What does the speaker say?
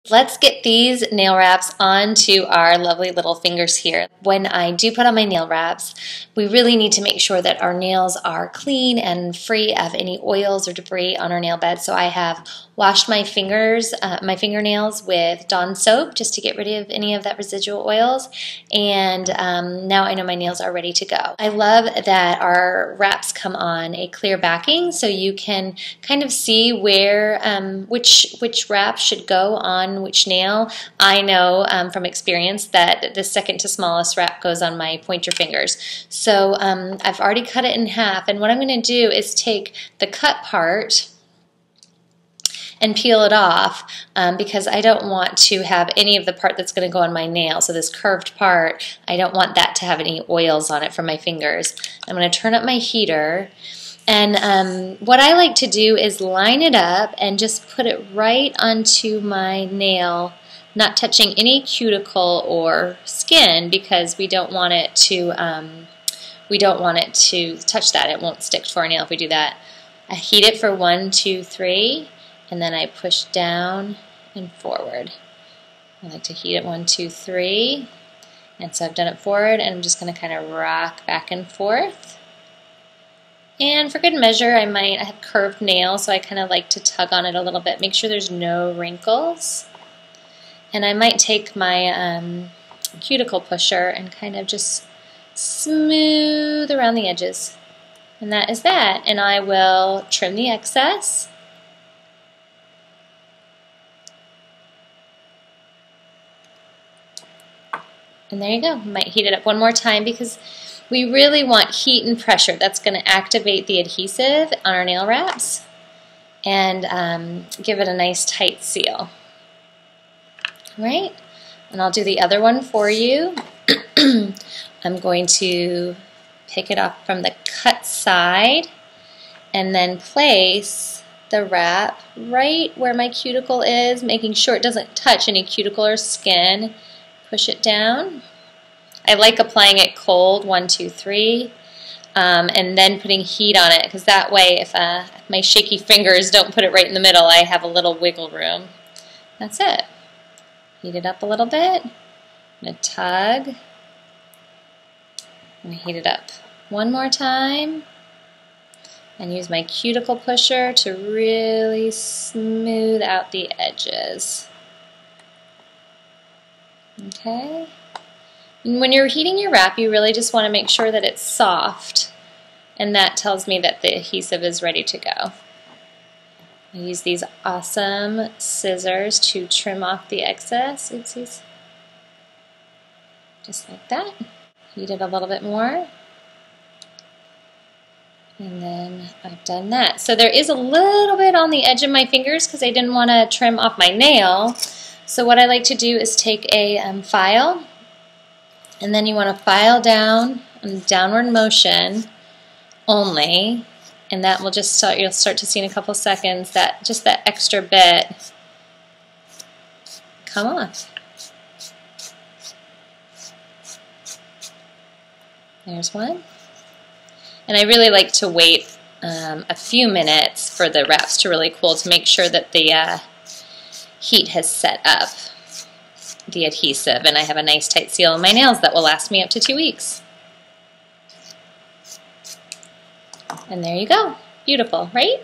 Let's get these nail wraps onto our lovely little fingers here. When I do put on my nail wraps, we really need to make sure that our nails are clean and free of any oils or debris on our nail bed. So I have washed my fingernails with Dawn soap just to get rid of any of that residual oils. And now I know my nails are ready to go. I love that our wraps come on a clear backing, so you can kind of see where which wrap should go on which nail. I know from experience that the second to smallest wrap goes on my pointer fingers. So I've already cut it in half, and what I'm going to do is take the cut part and peel it off because I don't want to have any of the part that's going to go on my nail. So this curved part, I don't want that to have any oils on it from my fingers. I'm going to turn up my heater. And what I like to do is line it up and just put it right onto my nail, not touching any cuticle or skin because we don't want it to touch that. It won't stick to our nail if we do that. I heat it for 1, 2, 3, and then I push down and forward. I like to heat it 1, 2, 3, and so I've done it forward, and I'm just going to kind of rock back and forth. And for good measure, I have curved nails, so I kind of like to tug on it a little bit, make sure there's no wrinkles. And I might take my cuticle pusher and kind of just smooth around the edges. And that is that. And I will trim the excess. And there you go. Might heat it up one more time because we really want heat and pressure. That's going to activate the adhesive on our nail wraps and give it a nice tight seal. All right, and I'll do the other one for you. I'm going to pick it up from the cut side and then place the wrap right where my cuticle is, making sure it doesn't touch any cuticle or skin. Push it down. I like applying it cold, 1, 2, 3, and then putting heat on it because that way if my shaky fingers don't put it right in the middle, I have a little wiggle room. That's it. Heat it up a little bit. I'm going to tug. I'm going to heat it up one more time and use my cuticle pusher to really smooth out the edges. Okay. And when you're heating your wrap, you really just want to make sure that it's soft, and that tells me that the adhesive is ready to go. I use these awesome scissors to trim off the excess. Oopsies. Just like that. Heat it a little bit more. And then I've done that. So there is a little bit on the edge of my fingers because I didn't want to trim off my nail. So what I like to do is take a file, and then you want to file down in downward motion only, and that will just start, you'll start to see in a couple seconds that just that extra bit come off. There's one. And I really like to wait a few minutes for the wraps to really cool to make sure that the heat has set up the adhesive and I have a nice tight seal on my nails that will last me up to 2 weeks. And there you go. Beautiful, right?